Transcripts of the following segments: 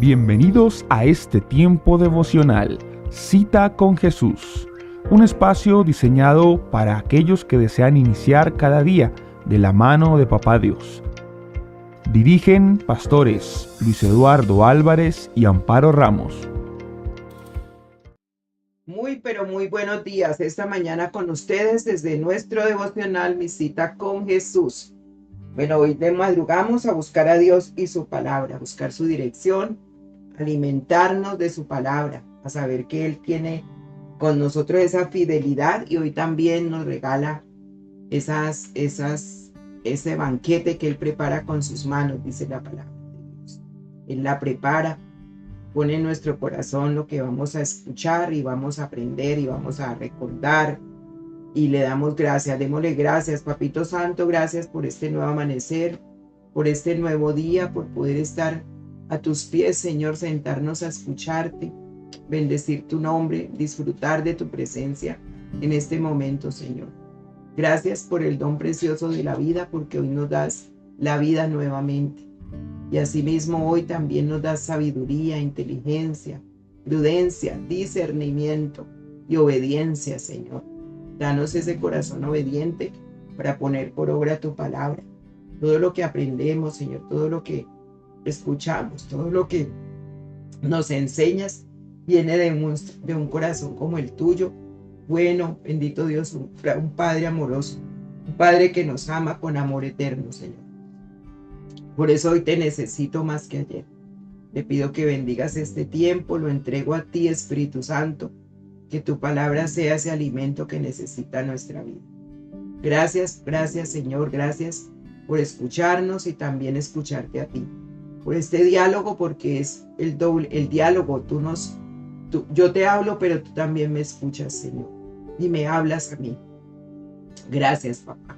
Bienvenidos a este tiempo devocional, Cita con Jesús, un espacio diseñado para aquellos que desean iniciar cada día de la mano de Papá Dios. Dirigen pastores Luis Eduardo Álvarez y Amparo Ramos. Muy buenos días. Esta mañana con ustedes desde nuestro devocional Mi Cita con Jesús. Bueno, hoy de madrugamos a buscar a Dios y su palabra, a buscar su dirección, alimentarnos de su palabra, a saber que Él tiene con nosotros esa fidelidad y hoy también nos regala ese banquete que Él prepara con sus manos, dice la palabra de Dios. Él la prepara, pone en nuestro corazón lo que vamos a escuchar y vamos a aprender y vamos a recordar y le damos gracias. Démosle gracias, Papito Santo, gracias por este nuevo amanecer, por este nuevo día, por poder estar a tus pies, Señor, sentarnos a escucharte, bendecir tu nombre, disfrutar de tu presencia en este momento, Señor. Gracias por el don precioso de la vida, porque hoy nos das la vida nuevamente. Y asimismo hoy también nos das sabiduría, inteligencia, prudencia, discernimiento y obediencia, Señor. Danos ese corazón obediente para poner por obra tu palabra. Todo lo que aprendemos, Señor, todo lo que escuchamos, todo lo que nos enseñas, viene de un corazón como el tuyo. Bueno, bendito Dios, un Padre amoroso, un Padre que nos ama con amor eterno, Señor. Por eso hoy te necesito más que ayer. Te pido que bendigas este tiempo, lo entrego a ti, Espíritu Santo, que tu palabra sea ese alimento que necesita nuestra vida. Gracias, Señor, gracias por escucharnos y también escucharte a ti. Por este diálogo, porque es el diálogo, yo te hablo, pero tú también me escuchas, Señor, y me hablas a mí. Gracias, papá.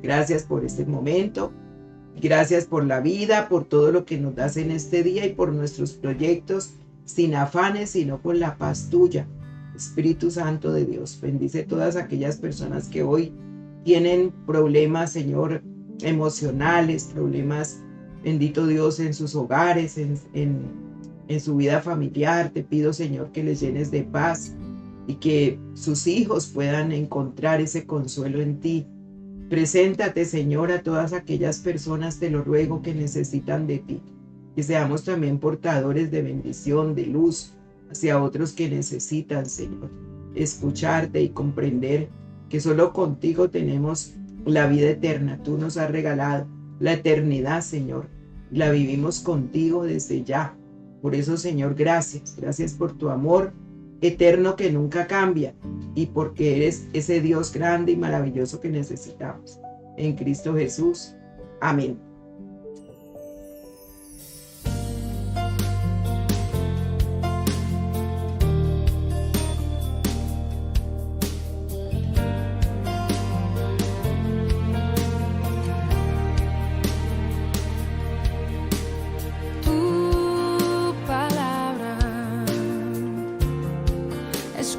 Gracias por este momento. Gracias por la vida, por todo lo que nos das en este día y por nuestros proyectos, sin afanes, sino con la paz tuya. Espíritu Santo de Dios, bendice todas aquellas personas que hoy tienen problemas, Señor, emocionales, problemas, bendito Dios, en sus hogares, en su vida familiar. Te pido, Señor, que les llenes de paz y que sus hijos puedan encontrar ese consuelo en ti. Preséntate, Señor, a todas aquellas personas, te lo ruego, que necesitan de ti. Que seamos también portadores de bendición, de luz, hacia otros que necesitan, Señor, escucharte y comprender que solo contigo tenemos la vida eterna. Tú nos has regalado la eternidad, Señor, y la vivimos contigo desde ya. Por eso, Señor, gracias por tu amor eterno que nunca cambia y porque eres ese Dios grande y maravilloso que necesitamos. En Cristo Jesús. Amén.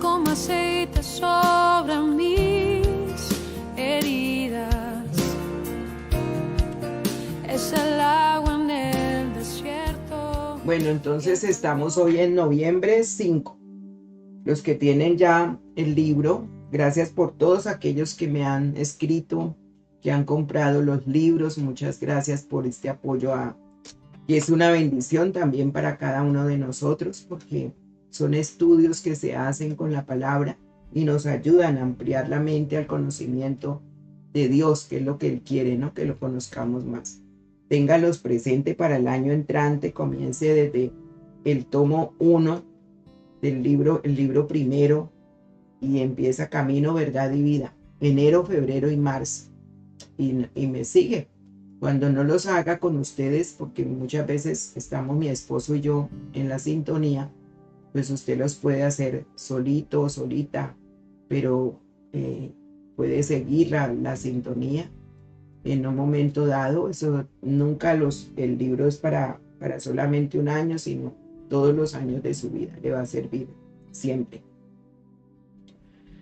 Como aceite sobre mis heridas, es el agua en el desierto. Bueno, entonces estamos hoy en noviembre 5. Los que tienen ya el libro, gracias por todos aquellos que me han escrito, que han comprado los libros. Muchas gracias por este apoyo, que es una bendición también para cada uno de nosotros, porque son estudios que se hacen con la palabra y nos ayudan a ampliar la mente al conocimiento de Dios, que es lo que Él quiere, ¿no? Que lo conozcamos más. Téngalos presente para el año entrante. Comience desde el tomo 1 del libro, el libro primero, y empieza Camino, Verdad y Vida. Enero, febrero y marzo. Y me sigue. Cuando no los haga con ustedes, porque muchas veces estamos mi esposo y yo en la sintonía, pues usted los puede hacer solito o solita, pero puede seguir la sintonía en un momento dado. Eso nunca el libro es para solamente un año, sino todos los años de su vida le va a servir siempre.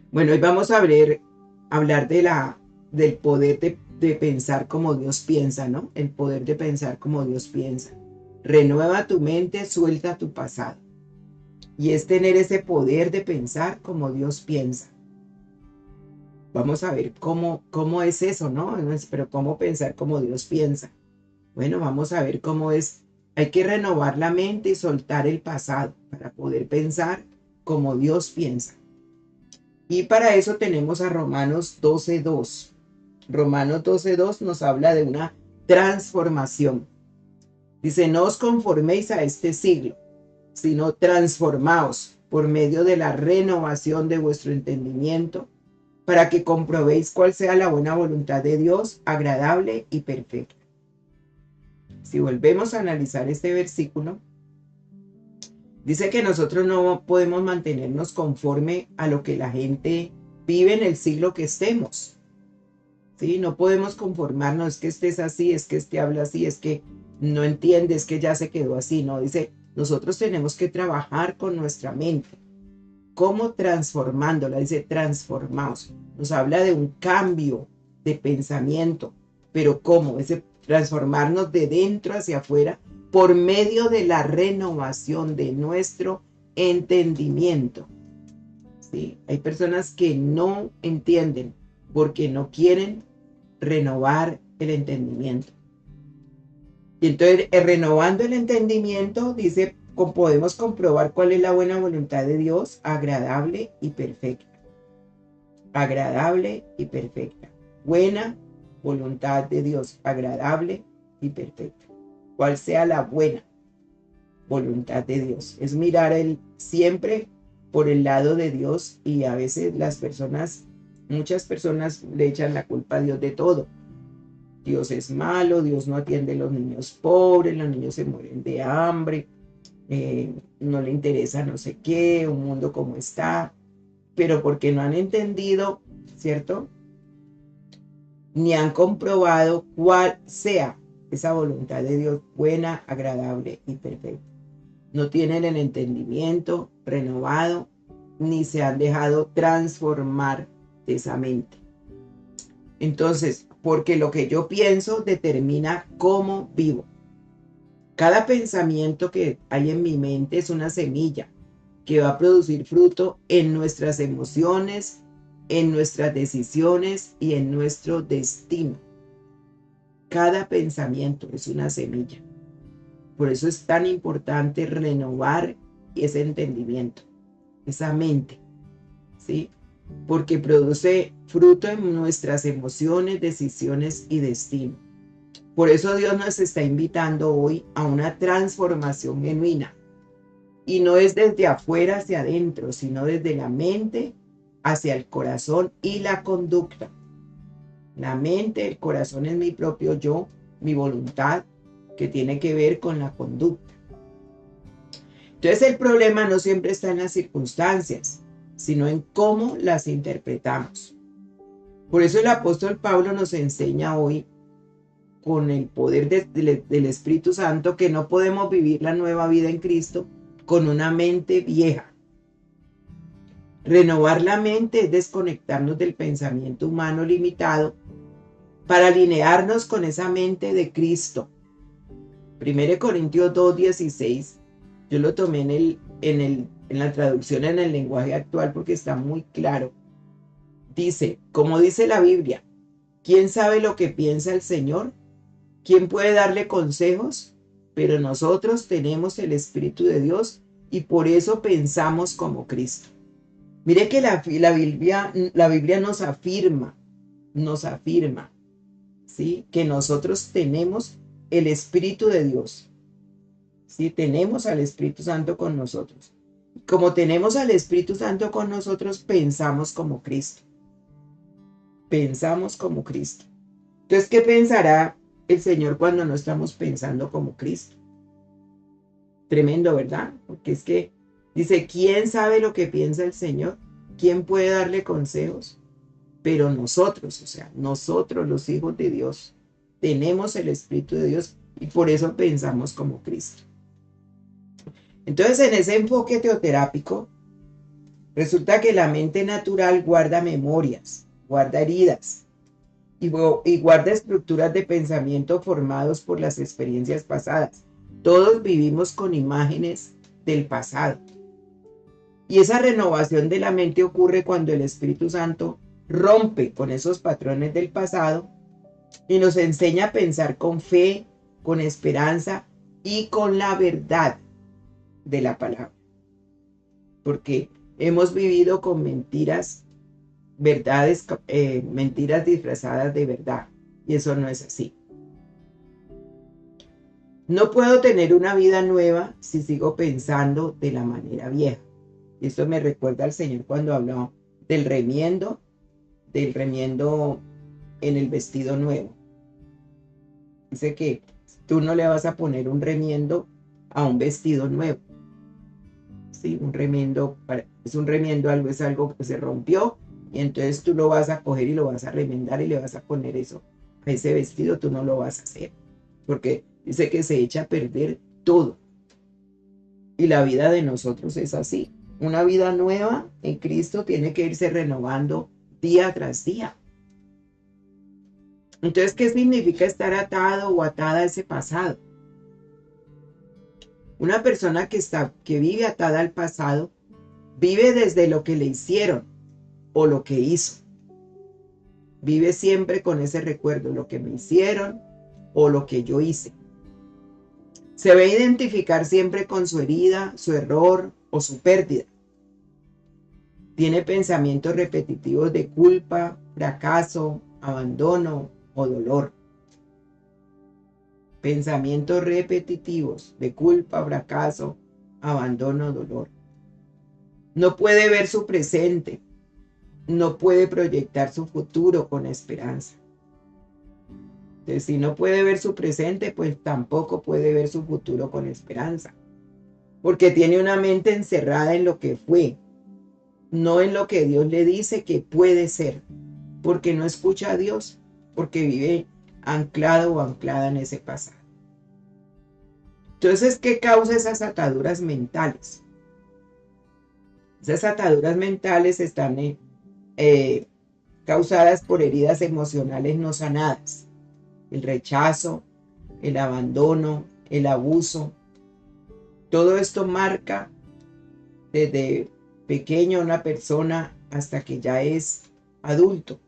Bueno, hoy vamos a hablar del poder de pensar como Dios piensa, ¿no? El poder de pensar como Dios piensa. Renueva tu mente, suelta tu pasado. Y es tener ese poder de pensar como Dios piensa. Vamos a ver cómo es eso, ¿no? Pero cómo pensar como Dios piensa. Bueno, vamos a ver cómo es. Hay que renovar la mente y soltar el pasado para poder pensar como Dios piensa. Y para eso tenemos a Romanos 12:2. Romanos 12:2 nos habla de una transformación. Dice, no os conforméis a este siglo, sino transformaos por medio de la renovación de vuestro entendimiento, para que comprobéis cuál sea la buena voluntad de Dios, agradable y perfecta. Si volvemos a analizar este versículo, dice que nosotros no podemos mantenernos conforme a lo que la gente vive en el siglo que estemos. ¿Sí? No podemos conformarnos, es que estés así, es que este habla así, es que no entiende, es que ya se quedó así. No, dice, nosotros tenemos que trabajar con nuestra mente. ¿Cómo? Transformándola, dice transformaos. Nos habla de un cambio de pensamiento, pero ¿cómo? Dice transformarnos de dentro hacia afuera por medio de la renovación de nuestro entendimiento. ¿Sí? Hay personas que no entienden porque no quieren renovar el entendimiento. Y entonces, renovando el entendimiento, dice, podemos comprobar cuál es la buena voluntad de Dios, agradable y perfecta. Agradable y perfecta. Buena voluntad de Dios, agradable y perfecta. Cuál sea la buena voluntad de Dios. Es mirar siempre por el lado de Dios, y a veces muchas personas le echan la culpa a Dios de todo. Dios es malo, Dios no atiende a los niños pobres, los niños se mueren de hambre, no le interesa no sé qué, un mundo como está, pero porque no han entendido, ¿cierto? Ni han comprobado cuál sea esa voluntad de Dios buena, agradable y perfecta. No tienen el entendimiento renovado, ni se han dejado transformar de esa mente. Entonces, porque lo que yo pienso determina cómo vivo. Cada pensamiento que hay en mi mente es una semilla que va a producir fruto en nuestras emociones, en nuestras decisiones y en nuestro destino. Cada pensamiento es una semilla. Por eso es tan importante renovar ese entendimiento, esa mente, ¿sí? Porque produce fruto en nuestras emociones, decisiones y destino. Por eso Dios nos está invitando hoy a una transformación genuina. Y no es desde afuera hacia adentro, sino desde la mente hacia el corazón y la conducta. La mente, el corazón es mi propio yo, mi voluntad, que tiene que ver con la conducta. Entonces el problema no siempre está en las circunstancias, sino en cómo las interpretamos. Por eso el apóstol Pablo nos enseña hoy, con el poder del Espíritu Santo, que no podemos vivir la nueva vida en Cristo con una mente vieja. Renovar la mente es desconectarnos del pensamiento humano limitado para alinearnos con esa mente de Cristo. 1 Corintios 2:16, yo lo tomé en la traducción en el lenguaje actual porque está muy claro. Dice, como dice la Biblia, ¿quién sabe lo que piensa el Señor? ¿Quién puede darle consejos? Pero nosotros tenemos el Espíritu de Dios y por eso pensamos como Cristo. Mire que la Biblia nos afirma, ¿sí? Que nosotros tenemos el Espíritu de Dios. ¿Sí? Tenemos al Espíritu Santo con nosotros. Como tenemos al Espíritu Santo con nosotros, pensamos como Cristo. Pensamos como Cristo. Entonces, ¿qué pensará el Señor cuando no estamos pensando como Cristo? Tremendo, ¿verdad? Porque es que dice, ¿quién sabe lo que piensa el Señor? ¿Quién puede darle consejos? Pero nosotros, o sea, nosotros los hijos de Dios, tenemos el Espíritu de Dios y por eso pensamos como Cristo. Entonces, en ese enfoque teoterápico, resulta que la mente natural guarda memorias, guarda heridas y guarda estructuras de pensamiento formados por las experiencias pasadas. Todos vivimos con imágenes del pasado. Y esa renovación de la mente ocurre cuando el Espíritu Santo rompe con esos patrones del pasado y nos enseña a pensar con fe, con esperanza y con la verdad de la palabra. Porque hemos vivido con mentiras, mentiras disfrazadas de verdad. Y eso no es así. No puedo tener una vida nueva si sigo pensando de la manera vieja. Y esto me recuerda al Señor cuando habló del remiendo en el vestido nuevo. Dice que tú no le vas a poner un remiendo a un vestido nuevo. ¿Sí? Es un remiendo, es algo que se rompió, y entonces tú lo vas a coger y lo vas a remendar y le vas a poner eso a ese vestido. Tú no lo vas a hacer, porque dice que se echa a perder todo. Y la vida de nosotros es así. Una vida nueva en Cristo tiene que irse renovando día tras día. Entonces, ¿qué significa estar atado o atada a ese pasado? Una persona que vive atada al pasado vive desde lo que le hicieron o lo que hizo. Vive siempre con ese recuerdo, lo que me hicieron o lo que yo hice. Se ve identificar siempre con su herida, su error o su pérdida. Tiene pensamientos repetitivos de culpa, fracaso, abandono o dolor. Pensamientos repetitivos de culpa, fracaso, abandono, dolor. No puede ver su presente. No puede proyectar su futuro con esperanza. Entonces, si no puede ver su presente, pues tampoco puede ver su futuro con esperanza. Porque tiene una mente encerrada en lo que fue, no en lo que Dios le dice que puede ser. Porque no escucha a Dios, porque vive anclado o anclada en ese pasado. Entonces, ¿qué causa esas ataduras mentales? Esas ataduras mentales están causadas por heridas emocionales no sanadas. El rechazo, el abandono, el abuso. Todo esto marca desde pequeño a una persona hasta que ya es adulto.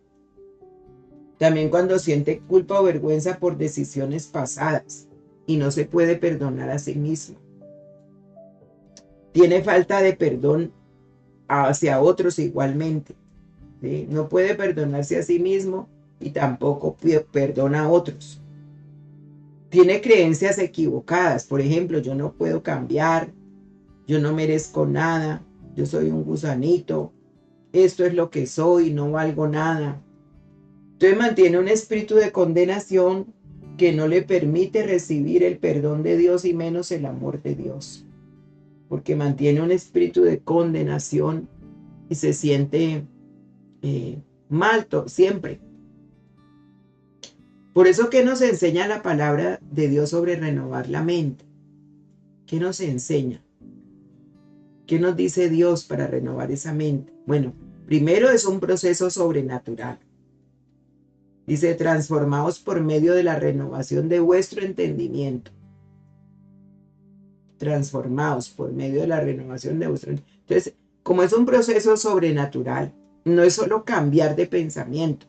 También cuando siente culpa o vergüenza por decisiones pasadas y no se puede perdonar a sí mismo. Tiene falta de perdón hacia otros igualmente. ¿Sí? No puede perdonarse a sí mismo y tampoco perdona a otros. Tiene creencias equivocadas. Por ejemplo, yo no puedo cambiar, yo no merezco nada, yo soy un gusanito, esto es lo que soy, no valgo nada. Entonces mantiene un espíritu de condenación que no le permite recibir el perdón de Dios y menos el amor de Dios. Porque mantiene un espíritu de condenación y se siente mal siempre. Por eso, ¿qué nos enseña la palabra de Dios sobre renovar la mente? ¿Qué nos enseña? ¿Qué nos dice Dios para renovar esa mente? Bueno, primero es un proceso sobrenatural. Dice, transformaos por medio de la renovación de vuestro entendimiento. Transformaos por medio de la renovación de vuestro entendimiento. Entonces, como es un proceso sobrenatural, no es solo cambiar de pensamiento,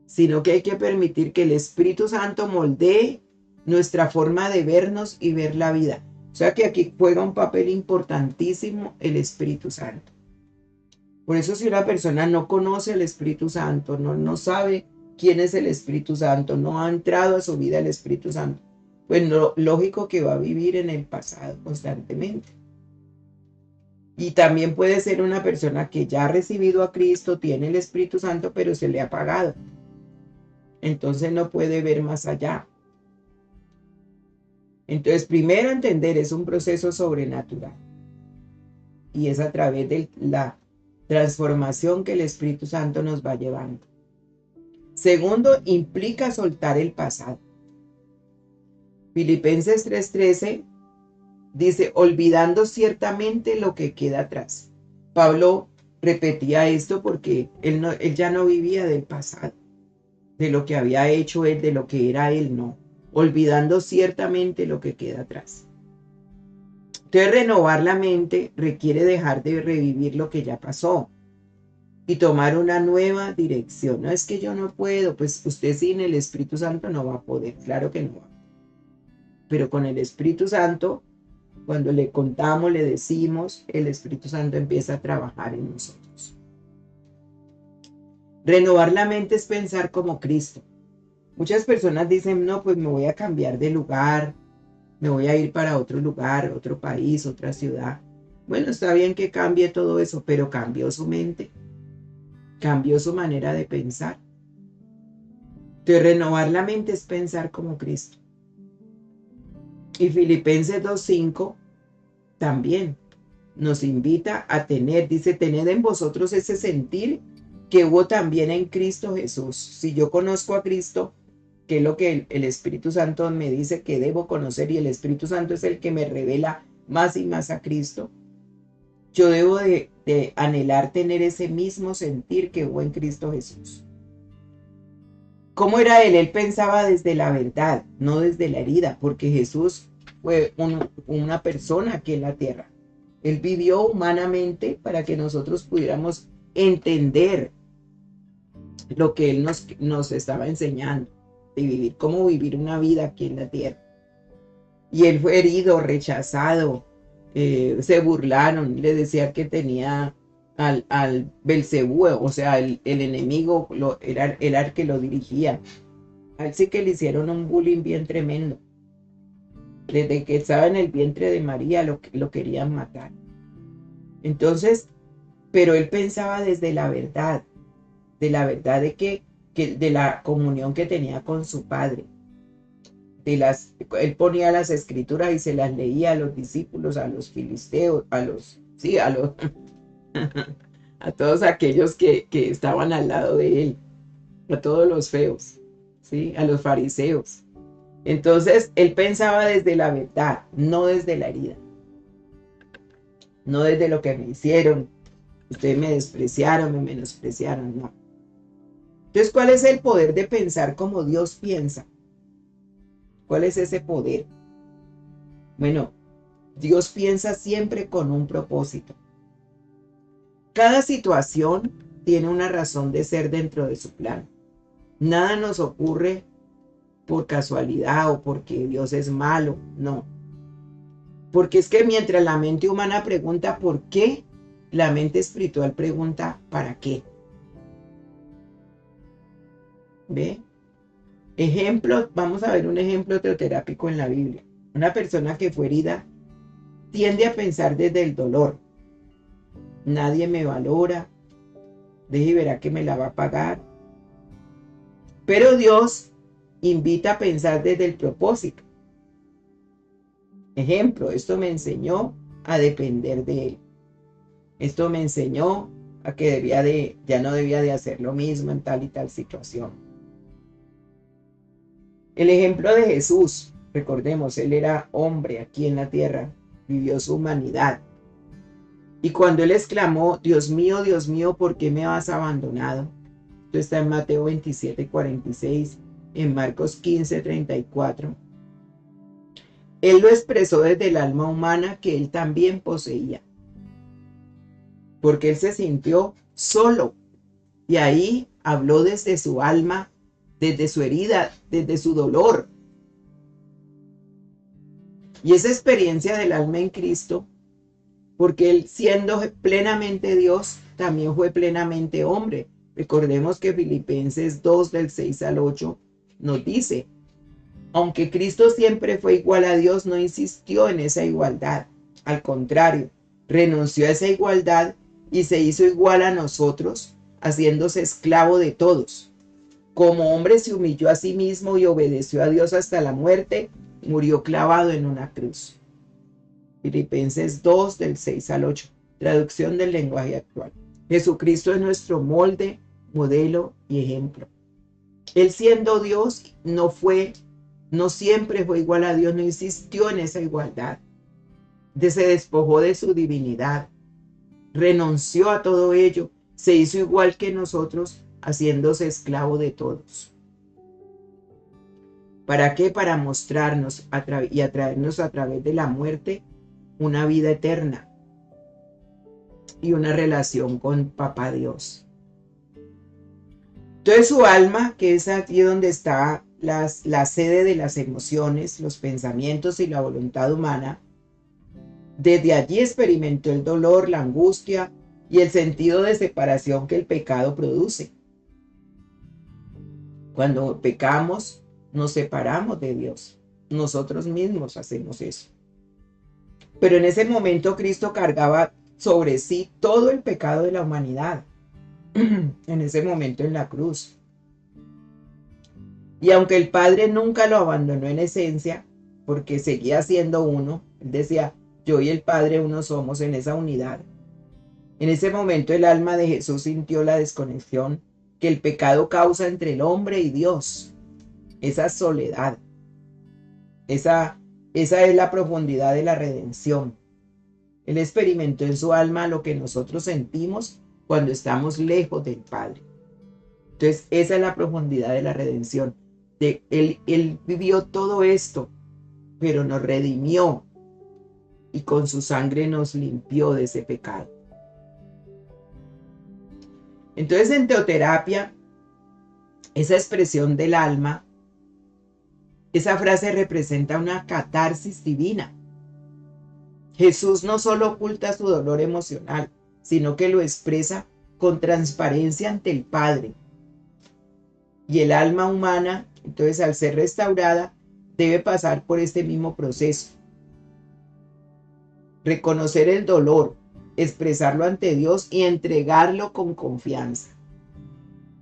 sino que hay que permitir que el Espíritu Santo moldee nuestra forma de vernos y ver la vida. O sea que aquí juega un papel importantísimo el Espíritu Santo. Por eso, si una persona no conoce al Espíritu Santo, no sabe quién es el Espíritu Santo, no ha entrado a su vida el Espíritu Santo, pues lógico que va a vivir en el pasado constantemente. Y también puede ser una persona que ya ha recibido a Cristo, tiene el Espíritu Santo, pero se le ha apagado. Entonces no puede ver más allá. Entonces, primero entender, es un proceso sobrenatural. Y es a través de la transformación que el Espíritu Santo nos va llevando. Segundo, implica soltar el pasado. Filipenses 3:13 dice, olvidando ciertamente lo que queda atrás. Pablo repetía esto porque él ya no vivía del pasado, de lo que había hecho él, de lo que era él, no. olvidando ciertamente lo que queda atrás. Entonces, renovar la mente requiere dejar de revivir lo que ya pasó y tomar una nueva dirección. No es que yo no puedo, pues usted sin el Espíritu Santo no va a poder, claro que no va. Pero con el Espíritu Santo, cuando le contamos, le decimos, el Espíritu Santo empieza a trabajar en nosotros. Renovar la mente es pensar como Cristo. Muchas personas dicen, no, pues me voy a cambiar de lugar, me voy a ir para otro lugar, otro país, otra ciudad. Bueno, está bien que cambie todo eso, pero cambió su mente, cambió su manera de pensar. Entonces, renovar la mente es pensar como Cristo. Y Filipenses 2:5 también nos invita a tener, dice, tened en vosotros ese sentir que hubo también en Cristo Jesús. Si yo conozco a Cristo, que es lo que el Espíritu Santo me dice que debo conocer, y el Espíritu Santo es el que me revela más y más a Cristo, yo debo de anhelar tener ese mismo sentir que hubo en Cristo Jesús. ¿Cómo era él? Él pensaba desde la verdad, no desde la herida, porque Jesús fue una persona aquí en la tierra. Él vivió humanamente para que nosotros pudiéramos entender lo que él nos estaba enseñando, de vivir, cómo vivir una vida aquí en la tierra. Y él fue herido, rechazado, se burlaron, le decía que tenía al Belcebú, o sea, el enemigo era el que lo dirigía. A él sí que le hicieron un bullying bien tremendo. Desde que estaba en el vientre de María lo querían matar. Entonces, pero él pensaba desde la verdad de la comunión que tenía con su padre. Él ponía las escrituras y se las leía a los discípulos, a los filisteos, a todos aquellos que estaban al lado de él, a todos los feos, ¿sí? A los fariseos. Entonces, él pensaba desde la verdad, no desde la herida. No desde lo que me hicieron, ustedes me despreciaron, me menospreciaron, no. Entonces, ¿cuál es el poder de pensar como Dios piensa? ¿Cuál es ese poder? Bueno, Dios piensa siempre con un propósito. Cada situación tiene una razón de ser dentro de su plan. Nada nos ocurre por casualidad o porque Dios es malo, no. Porque es que mientras la mente humana pregunta ¿por qué?, la mente espiritual pregunta ¿para qué? ¿Ve? Ejemplo, vamos a ver un ejemplo teoterápico en la Biblia. Una persona que fue herida tiende a pensar desde el dolor. Nadie me valora, deje y verá que me la va a pagar. Pero Dios invita a pensar desde el propósito. Ejemplo, esto me enseñó a depender de Él. Esto me enseñó a que ya no debía de hacer lo mismo en tal y tal situación. El ejemplo de Jesús, recordemos, Él era hombre aquí en la tierra, vivió su humanidad. Y cuando Él exclamó, Dios mío, ¿por qué me has abandonado? Esto está en Mateo 27:46, en Marcos 15:34. Él lo expresó desde el alma humana que Él también poseía. Porque Él se sintió solo. Y ahí habló desde su alma, desde su herida, desde su dolor. Y esa experiencia del alma en Cristo, porque Él siendo plenamente Dios, también fue plenamente hombre. Recordemos que Filipenses 2 del 6 al 8 nos dice, aunque Cristo siempre fue igual a Dios, no insistió en esa igualdad. Al contrario, renunció a esa igualdad y se hizo igual a nosotros, haciéndose esclavo de todos. Como hombre se humilló a sí mismo y obedeció a Dios hasta la muerte, murió clavado en una cruz. Filipenses 2 del 6 al 8, traducción del lenguaje actual. Jesucristo es nuestro molde, modelo y ejemplo. Él siendo Dios no siempre fue igual a Dios, no insistió en esa igualdad. Se despojó de su divinidad, renunció a todo ello, se hizo igual que nosotros, haciéndose esclavo de todos. ¿Para qué? Para mostrarnos y atraernos a través de la muerte una vida eterna y una relación con Papá Dios. Entonces su alma, que es aquí donde está la sede de las emociones, los pensamientos y la voluntad humana, desde allí experimentó el dolor, la angustia y el sentido de separación que el pecado produce. Cuando pecamos, nos separamos de Dios. Nosotros mismos hacemos eso. Pero en ese momento Cristo cargaba sobre sí todo el pecado de la humanidad. En ese momento en la cruz. Y aunque el Padre nunca lo abandonó en esencia, porque seguía siendo uno, él decía, yo y el Padre uno somos en esa unidad. En ese momento el alma de Jesús sintió la desconexión que el pecado causa entre el hombre y Dios. Esa soledad. Esa es la profundidad de la redención. Él experimentó en su alma lo que nosotros sentimos cuando estamos lejos del Padre. Entonces, esa es la profundidad de la redención. Él vivió todo esto, pero nos redimió y con su sangre nos limpió de ese pecado. Entonces, en teoterapia, esa expresión del alma, esa frase representa una catarsis divina. Jesús no solo oculta su dolor emocional, sino que lo expresa con transparencia ante el Padre. Y el alma humana, entonces al ser restaurada, debe pasar por este mismo proceso. Reconocer el dolor, expresarlo ante Dios y entregarlo con confianza.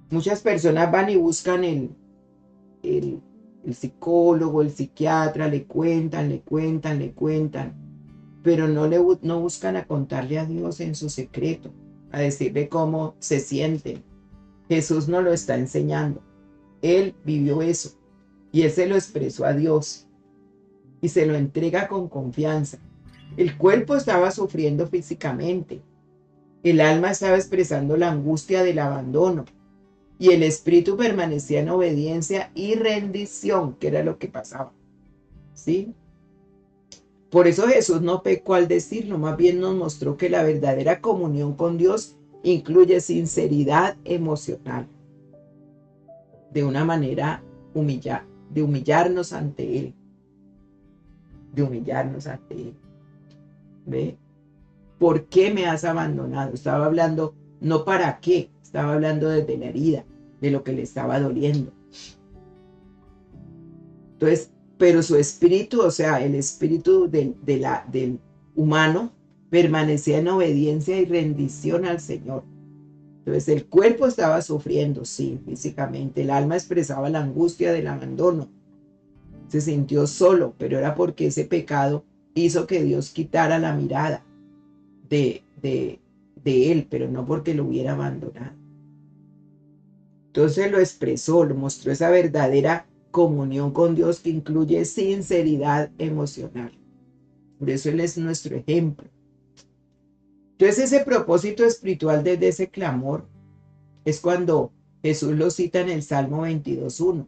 Muchas personas van y buscan el psicólogo, el psiquiatra, le cuentan, pero no buscan a contarle a Dios en su secreto, a decirle cómo se sienten. Jesús nos lo está enseñando. Él vivió eso y Él se lo expresó a Dios y se lo entrega con confianza. El cuerpo estaba sufriendo físicamente, el alma estaba expresando la angustia del abandono y el espíritu permanecía en obediencia y rendición, que era lo que pasaba. ¿Sí? Por eso Jesús no pecó al decirlo, más bien nos mostró que la verdadera comunión con Dios incluye sinceridad emocional, de una manera de humillarnos ante Él, ¿Ve? ¿Por qué me has abandonado? Estaba hablando, no para qué, estaba hablando desde la herida, de lo que le estaba doliendo. Entonces, pero su espíritu, o sea, el espíritu del humano, permanecía en obediencia y rendición al Señor. Entonces, el cuerpo estaba sufriendo, sí, físicamente. El alma expresaba la angustia del abandono. Se sintió solo, pero era porque ese pecado hizo que Dios quitara la mirada de él, pero no porque lo hubiera abandonado. Entonces lo expresó, lo mostró esa verdadera comunión con Dios que incluye sinceridad emocional. Por eso Él es nuestro ejemplo. Entonces ese propósito espiritual desde ese clamor es cuando Jesús lo cita en el Salmo 22.1,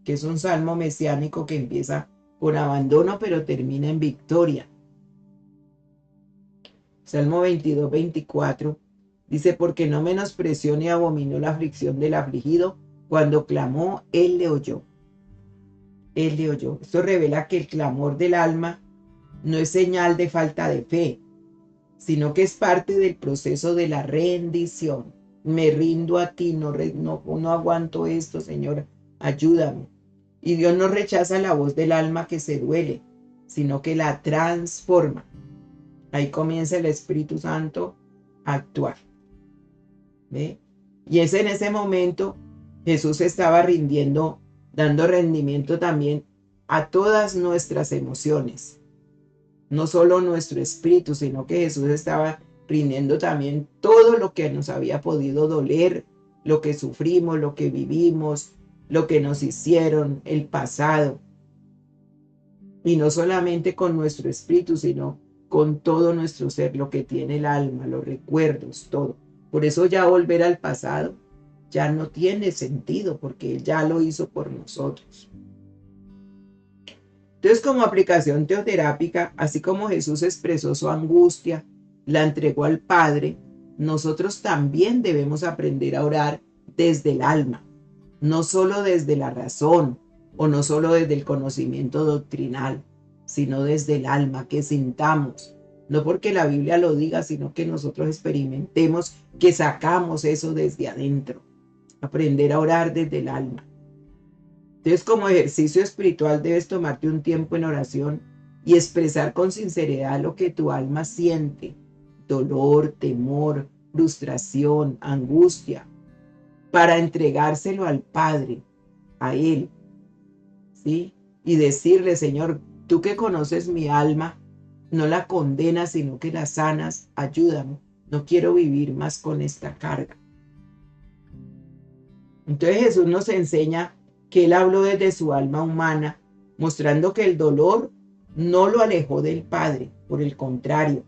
que es un salmo mesiánico que empieza con abandono pero termina en victoria. Salmo 22.24 dice, porque no menospreció ni abominó la aflicción del afligido, cuando clamó, Él le oyó. Él le oyó. Esto revela que el clamor del alma no es señal de falta de fe, sino que es parte del proceso de la rendición. Me rindo a ti, no aguanto esto, Señor, ayúdame. Y Dios no rechaza la voz del alma que se duele, sino que la transforma. Ahí comienza el Espíritu Santo a actuar. ¿Ve? Y es en ese momento Jesús estaba rindiendo, dando rendimiento también a todas nuestras emociones. No solo nuestro espíritu, sino que Jesús estaba rindiendo también todo lo que nos había podido doler, lo que sufrimos, lo que vivimos, lo que nos hicieron, el pasado. Y no solamente con nuestro espíritu, sino con todo nuestro ser, lo que tiene el alma, los recuerdos, todo. Por eso ya volver al pasado ya no tiene sentido, porque Él ya lo hizo por nosotros. Entonces, como aplicación teoterápica, así como Jesús expresó su angustia, la entregó al Padre, nosotros también debemos aprender a orar desde el alma, no solo desde la razón o no solo desde el conocimiento doctrinal, sino desde el alma, que sintamos, no porque la Biblia lo diga, sino que nosotros experimentemos, que sacamos eso desde adentro, aprender a orar desde el alma. Entonces, como ejercicio espiritual debes tomarte un tiempo en oración y expresar con sinceridad lo que tu alma siente: dolor, temor, frustración, angustia, para entregárselo al Padre, a Él, ¿sí? Y decirle: Señor, tú que conoces mi alma, no la condenas, sino que la sanas, ayúdame. No quiero vivir más con esta carga. Entonces Jesús nos enseña que Él habló desde su alma humana, mostrando que el dolor no lo alejó del Padre, por el contrario,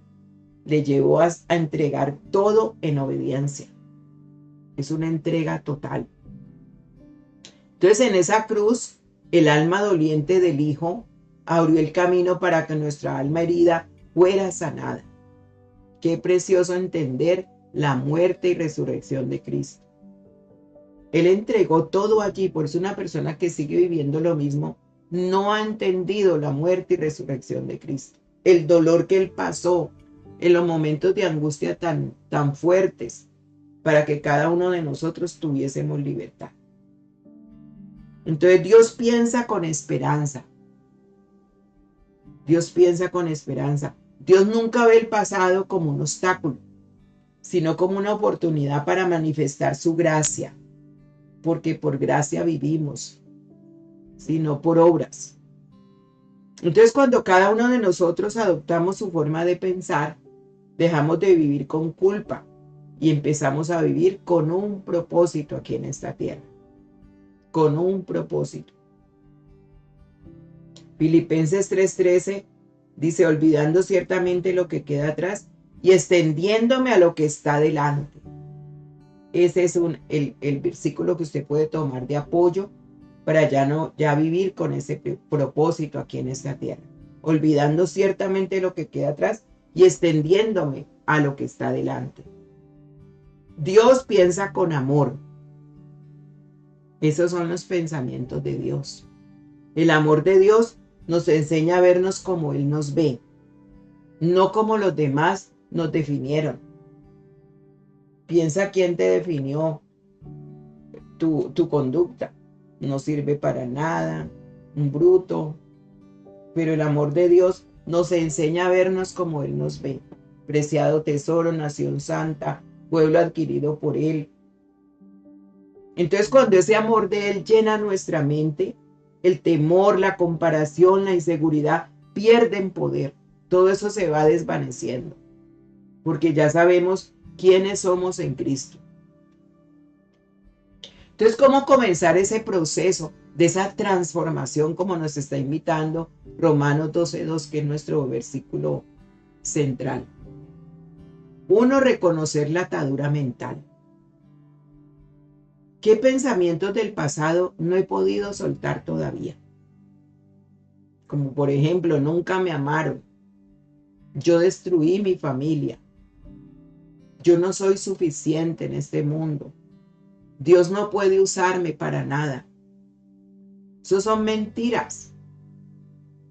le llevó a entregar todo en obediencia. Es una entrega total. Entonces, en esa cruz, el alma doliente del Hijo abrió el camino para que nuestra alma herida fuera sanada. Qué precioso entender la muerte y resurrección de Cristo. Él entregó todo allí, por eso una persona que sigue viviendo lo mismo no ha entendido la muerte y resurrección de Cristo. El dolor que Él pasó en los momentos de angustia tan fuertes, para que cada uno de nosotros tuviésemos libertad. Entonces Dios piensa con esperanza. Dios piensa con esperanza. Dios nunca ve el pasado como un obstáculo, sino como una oportunidad para manifestar su gracia, porque por gracia vivimos, sino por obras. Entonces, cuando cada uno de nosotros adoptamos su forma de pensar, dejamos de vivir con culpa y empezamos a vivir con un propósito aquí en esta tierra. Con un propósito. Filipenses 3:13 dice: olvidando ciertamente lo que queda atrás y extendiéndome a lo que está delante. Ese es el versículo que usted puede tomar de apoyo para ya vivir con ese propósito aquí en esta tierra. Olvidando ciertamente lo que queda atrás y extendiéndome a lo que está delante. Dios piensa con amor. Esos son los pensamientos de Dios. El amor de Dios nos enseña a vernos como Él nos ve, no como los demás nos definieron. Piensa quién te definió. Tu conducta no sirve para nada, un bruto. Pero el amor de Dios nos enseña a vernos como Él nos ve. Preciado tesoro, nación santa, pueblo adquirido por Él. Entonces, cuando ese amor de Él llena nuestra mente, el temor, la comparación, la inseguridad pierden poder. Todo eso se va desvaneciendo, porque ya sabemos quiénes somos en Cristo. Entonces, ¿cómo comenzar ese proceso de esa transformación, como nos está invitando Romanos 12:2, que es nuestro versículo central? 1, reconocer la atadura mental. ¿Qué pensamientos del pasado no he podido soltar todavía? Como por ejemplo, nunca me amaron. Yo destruí mi familia. Yo no soy suficiente en este mundo. Dios no puede usarme para nada. Esos son mentiras.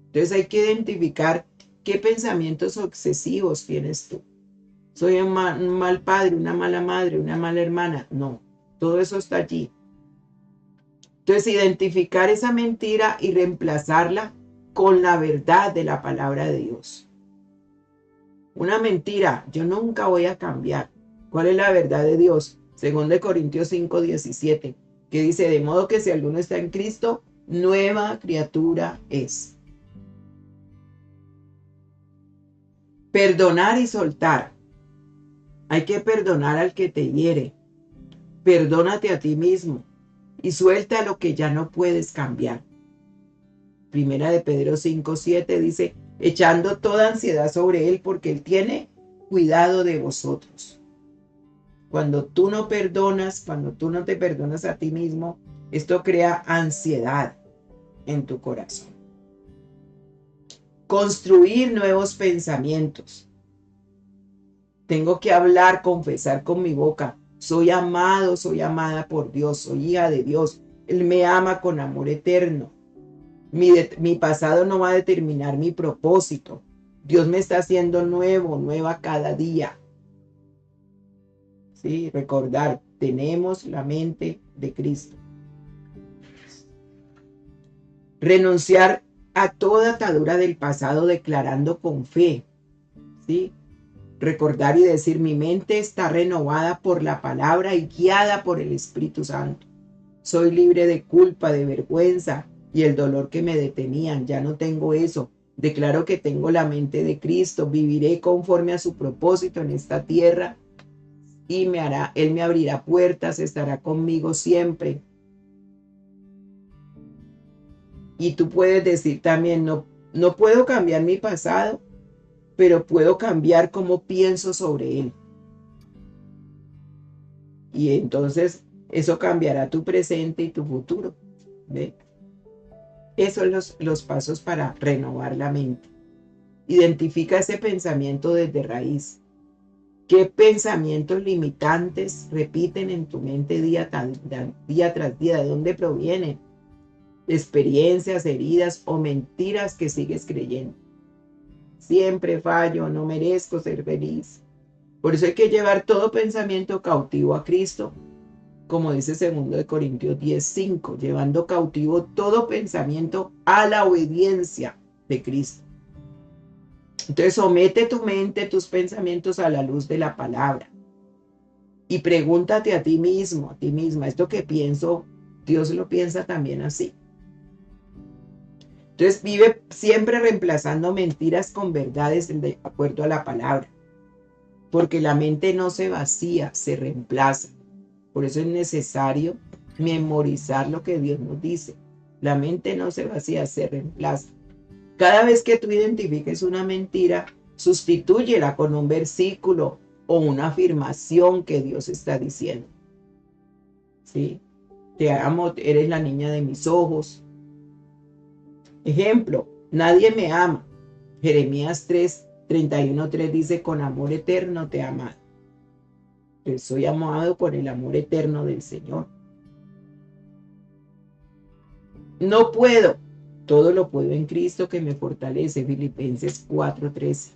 Entonces hay que identificar qué pensamientos obsesivos tienes tú. Soy un mal padre, una mala madre, una mala hermana. No, todo eso está allí. Entonces identificar esa mentira y reemplazarla con la verdad de la palabra de Dios. Una mentira: yo nunca voy a cambiar. ¿Cuál es la verdad de Dios? 2 Corintios 5:17, que dice: de modo que si alguno está en Cristo, nueva criatura es. Perdonar y soltar. Hay que perdonar al que te hiere. Perdónate a ti mismo y suelta lo que ya no puedes cambiar. Primera de Pedro 5:7 dice: echando toda ansiedad sobre Él, porque Él tiene cuidado de vosotros. Cuando tú no perdonas, cuando tú no te perdonas a ti mismo, esto crea ansiedad en tu corazón. construir nuevos pensamientos. Tengo que hablar, confesar con mi boca. Soy amado, soy amada por Dios, soy hija de Dios. Él me ama con amor eterno. Mi pasado no va a determinar mi propósito. Dios me está haciendo nueva cada día. Sí, recordar, tenemos la mente de Cristo. Renunciar a toda atadura del pasado declarando con fe. ¿Sí? Recordar y decir, mi mente está renovada por la palabra y guiada por el Espíritu Santo. Soy libre de culpa, de vergüenza y el dolor que me detenían. Ya no tengo eso. Declaro que tengo la mente de Cristo. Viviré conforme a su propósito en esta tierra y Él me abrirá puertas, estará conmigo siempre. Y tú puedes decir también, no puedo cambiar mi pasado, pero puedo cambiar cómo pienso sobre él. Y entonces eso cambiará tu presente y tu futuro. ¿Ve? Esos son los pasos para renovar la mente. Identifica ese pensamiento desde raíz. ¿Qué pensamientos limitantes repiten en tu mente día tras día? ¿De dónde provienen? Experiencias, heridas o mentiras que sigues creyendo. Siempre fallo, no merezco ser feliz. Por eso hay que llevar todo pensamiento cautivo a Cristo, como dice 2 Corintios 10:5, llevando cautivo todo pensamiento a la obediencia de Cristo. Entonces somete tu mente, tus pensamientos a la luz de la palabra y pregúntate a ti mismo, a ti misma, ¿esto que pienso, Dios lo piensa también así? Entonces vive siempre reemplazando mentiras con verdades de acuerdo a la palabra. Porque la mente no se vacía, se reemplaza. Por eso es necesario memorizar lo que Dios nos dice. La mente no se vacía, se reemplaza. Cada vez que tú identifiques una mentira, sustitúyela con un versículo o una afirmación que Dios está diciendo. ¿Sí? Te amo, eres la niña de mis ojos. Ejemplo, nadie me ama. Jeremías 31:3 dice, con amor eterno te he amado. Yo soy amado por el amor eterno del Señor. No puedo. Todo lo puedo en Cristo que me fortalece. Filipenses 4:13.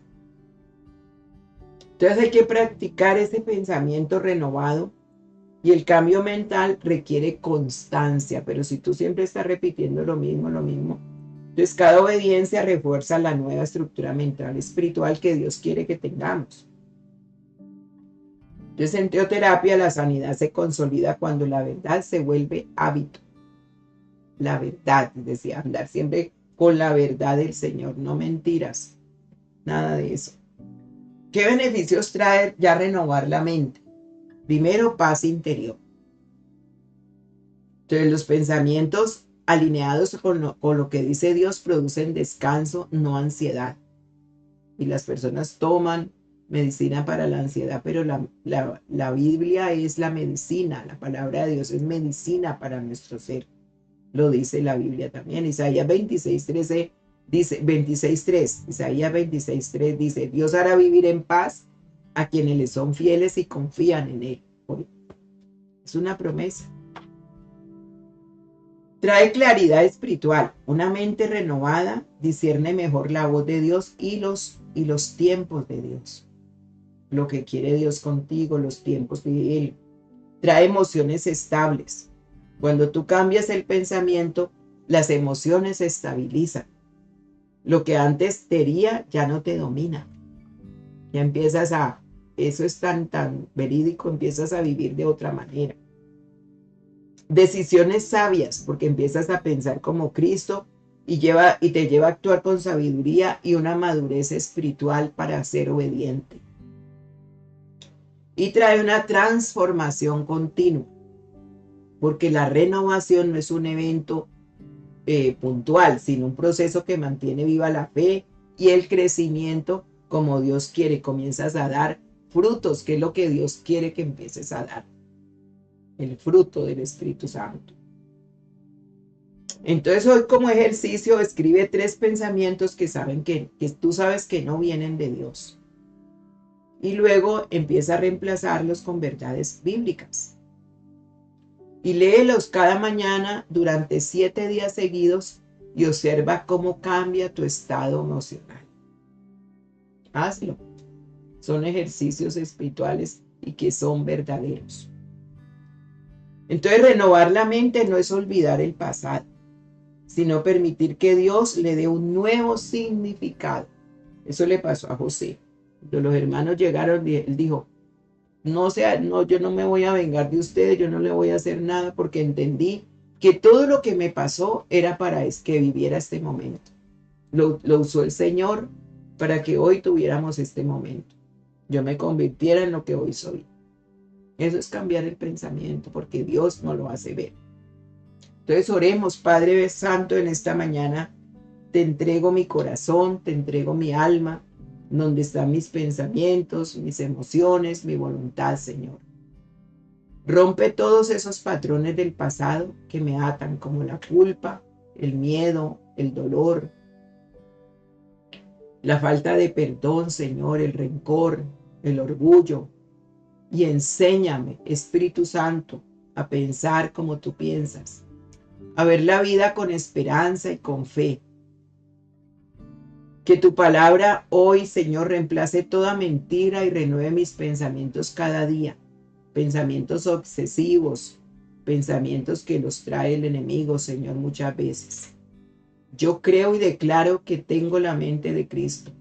Entonces hay que practicar ese pensamiento renovado y el cambio mental requiere constancia. Pero si tú siempre estás repitiendo lo mismo, entonces cada obediencia refuerza la nueva estructura mental espiritual que Dios quiere que tengamos. Entonces en teoterapia la sanidad se consolida cuando la verdad se vuelve hábito. La verdad, es decir, andar siempre con la verdad del Señor, no mentiras, nada de eso. ¿Qué beneficios trae ya renovar la mente? Primero, paz interior. Entonces los pensamientos alineados con lo que dice Dios producen descanso, no ansiedad. Y las personas toman medicina para la ansiedad, pero la Biblia es la medicina, la palabra de Dios es medicina para nuestro ser. Lo dice la Biblia también. Isaías 26:3 dice, 26:3 dice, Dios hará vivir en paz a quienes le son fieles y confían en Él. Es una promesa. Trae claridad espiritual. Una mente renovada discierne mejor la voz de Dios y los tiempos de Dios. Lo que quiere Dios contigo, los tiempos de Él. Trae emociones estables. Cuando tú cambias el pensamiento, las emociones se estabilizan. Lo que antes te hería ya no te domina. Ya empiezas eso es tan verídico, empiezas a vivir de otra manera. Decisiones sabias, porque empiezas a pensar como Cristo y te lleva a actuar con sabiduría y una madurez espiritual para ser obediente. Y trae una transformación continua, porque la renovación no es un evento puntual, sino un proceso que mantiene viva la fe y el crecimiento como Dios quiere. Comienzas a dar frutos, que es lo que Dios quiere que empieces a dar. El fruto del Espíritu Santo. Entonces hoy como ejercicio escribe 3 pensamientos que tú sabes que no vienen de Dios. Y luego empieza a reemplazarlos con verdades bíblicas. Y léelos cada mañana durante 7 días seguidos y observa cómo cambia tu estado emocional. Hazlo. Son ejercicios espirituales y que son verdaderos. Entonces renovar la mente no es olvidar el pasado, sino permitir que Dios le dé un nuevo significado. Eso le pasó a José. Cuando los hermanos llegaron, él dijo, no, yo no me voy a vengar de ustedes, yo no le voy a hacer nada porque entendí que todo lo que me pasó era para que viviera este momento. Lo usó el Señor para que hoy tuviéramos este momento. Yo me convirtiera en lo que hoy soy. Eso es cambiar el pensamiento porque Dios nos lo hace ver. Entonces oremos, Padre Santo, en esta mañana te entrego mi corazón, te entrego mi alma, donde están mis pensamientos, mis emociones, mi voluntad, Señor. Rompe todos esos patrones del pasado que me atan, como la culpa, el miedo, el dolor, la falta de perdón, Señor, el rencor, el orgullo. Y enséñame, Espíritu Santo, a pensar como tú piensas, a ver la vida con esperanza y con fe. Que tu palabra hoy, Señor, reemplace toda mentira y renueve mis pensamientos cada día. Pensamientos obsesivos, pensamientos que los trae el enemigo, Señor, muchas veces. Yo creo y declaro que tengo la mente de Cristo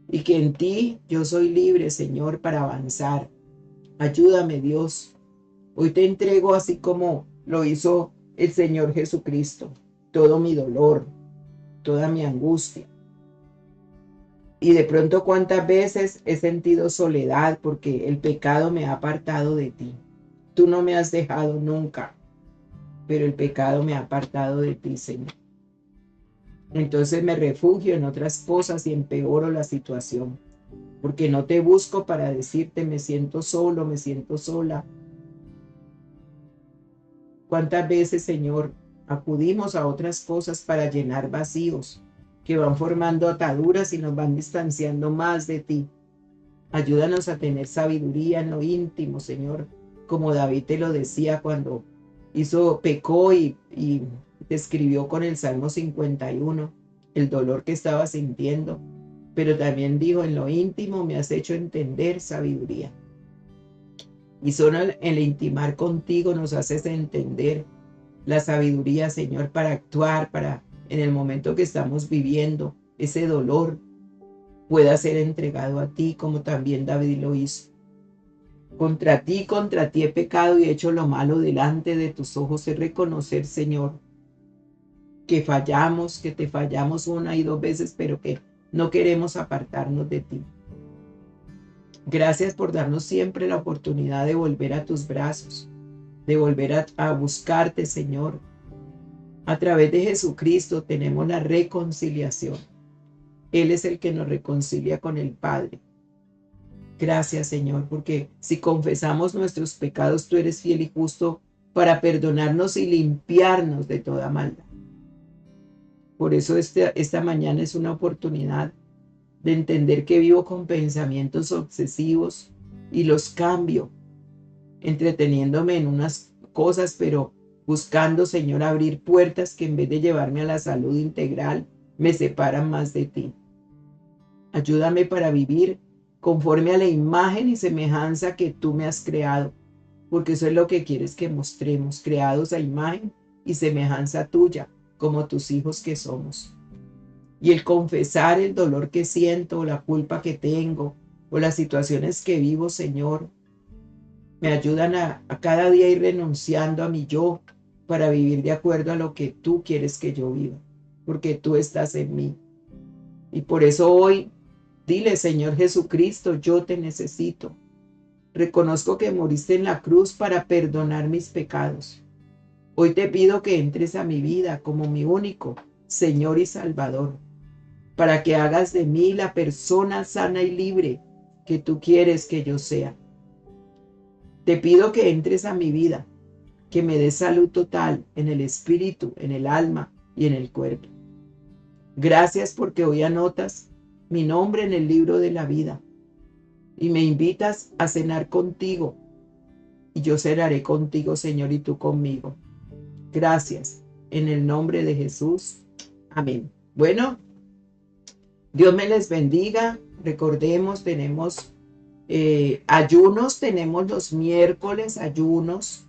y que en ti yo soy libre, Señor, para avanzar. Ayúdame, Dios. Hoy te entrego, así como lo hizo el Señor Jesucristo, todo mi dolor, toda mi angustia. Y de pronto cuántas veces he sentido soledad porque el pecado me ha apartado de ti. Tú no me has dejado nunca, pero el pecado me ha apartado de ti, Señor. Entonces me refugio en otras cosas y empeoro la situación, porque no te busco para decirte me siento solo, me siento sola. ¿Cuántas veces, Señor, acudimos a otras cosas para llenar vacíos que van formando ataduras y nos van distanciando más de ti? Ayúdanos a tener sabiduría en lo íntimo, Señor, como David te lo decía cuando pecó y describió con el Salmo 51 el dolor que estaba sintiendo, pero también dijo, en lo íntimo me has hecho entender sabiduría. Y solo el intimar contigo nos haces entender la sabiduría, Señor, para actuar, para en el momento que estamos viviendo, ese dolor pueda ser entregado a ti, como también David lo hizo. Contra ti he pecado y he hecho lo malo delante de tus ojos. Es reconocer, Señor, que fallamos, que te fallamos 1 y 2 veces, pero que no queremos apartarnos de ti. Gracias por darnos siempre la oportunidad de volver a tus brazos, de volver a buscarte, Señor. A través de Jesucristo tenemos la reconciliación. Él es el que nos reconcilia con el Padre. Gracias, Señor, porque si confesamos nuestros pecados, tú eres fiel y justo para perdonarnos y limpiarnos de toda maldad. Por eso esta mañana es una oportunidad de entender que vivo con pensamientos obsesivos y los cambio, entreteniéndome en unas cosas, pero buscando, Señor, abrir puertas que en vez de llevarme a la salud integral, me separan más de ti. Ayúdame para vivir conforme a la imagen y semejanza que tú me has creado, porque eso es lo que quieres que mostremos, creados a imagen y semejanza tuya, como tus hijos que somos. Y el confesar el dolor que siento, o la culpa que tengo, o las situaciones que vivo, Señor, me ayudan a cada día ir renunciando a mi yo para vivir de acuerdo a lo que tú quieres que yo viva, porque tú estás en mí. Y por eso hoy, dile, Señor Jesucristo, yo te necesito. Reconozco que moriste en la cruz para perdonar mis pecados. Hoy te pido que entres a mi vida como mi único Señor y Salvador, para que hagas de mí la persona sana y libre que tú quieres que yo sea. Te pido que entres a mi vida que me dé salud total en el espíritu, en el alma y en el cuerpo. Gracias porque hoy anotas mi nombre en el libro de la vida y me invitas a cenar contigo. Y yo cenaré contigo, Señor, y tú conmigo. Gracias. En el nombre de Jesús. Amén. Bueno, Dios me les bendiga. Recordemos, tenemos ayunos, tenemos los miércoles, ayunos.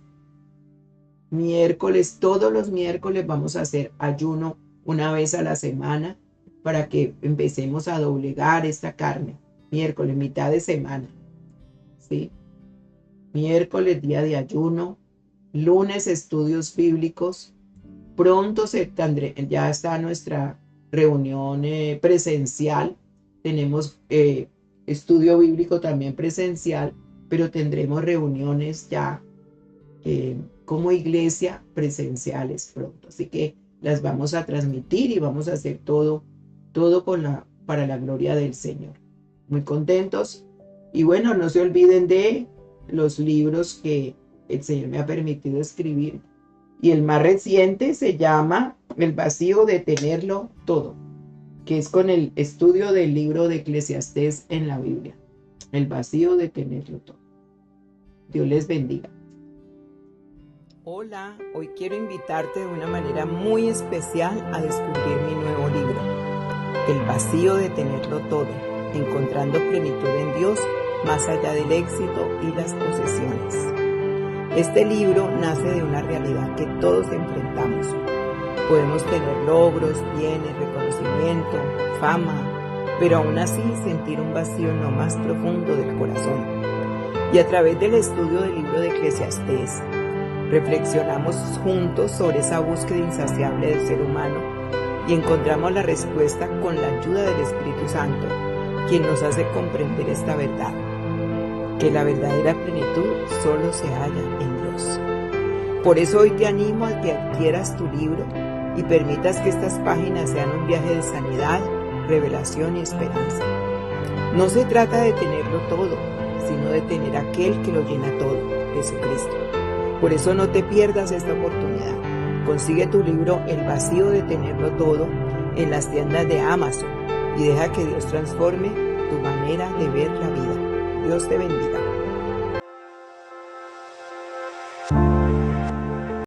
Miércoles, todos los miércoles vamos a hacer ayuno una vez a la semana para que empecemos a doblegar esta carne. Miércoles, mitad de semana. ¿Sí? Miércoles, día de ayuno. Lunes, estudios bíblicos. Pronto ya está nuestra reunión presencial. Tenemos estudio bíblico también presencial, pero tendremos reuniones ya como iglesia presenciales pronto. Así que las vamos a transmitir y vamos a hacer todo para la gloria del Señor. Muy contentos. Y bueno, no se olviden de los libros que el Señor me ha permitido escribir. Y el más reciente se llama El vacío de tenerlo todo, que es con el estudio del libro de Eclesiastés en la Biblia. El vacío de tenerlo todo. Dios les bendiga. Hola, hoy quiero invitarte de una manera muy especial a descubrir mi nuevo libro, El vacío de tenerlo todo, encontrando plenitud en Dios más allá del éxito y las posesiones. Este libro nace de una realidad que todos enfrentamos. Podemos tener logros, bienes, reconocimiento, fama, pero aún así sentir un vacío en lo más profundo del corazón. Y a través del estudio del libro de Eclesiastés, reflexionamos juntos sobre esa búsqueda insaciable del ser humano y encontramos la respuesta con la ayuda del Espíritu Santo, quien nos hace comprender esta verdad, que la verdadera plenitud solo se halla en Dios. Por eso hoy te animo a que adquieras tu libro y permitas que estas páginas sean un viaje de sanidad, revelación y esperanza. No se trata de tenerlo todo, sino de tener aquel que lo llena todo, Jesucristo. Por eso no te pierdas esta oportunidad. Consigue tu libro El vacío de tenerlo todo en las tiendas de Amazon y deja que Dios transforme tu manera de ver la vida. Dios te bendiga.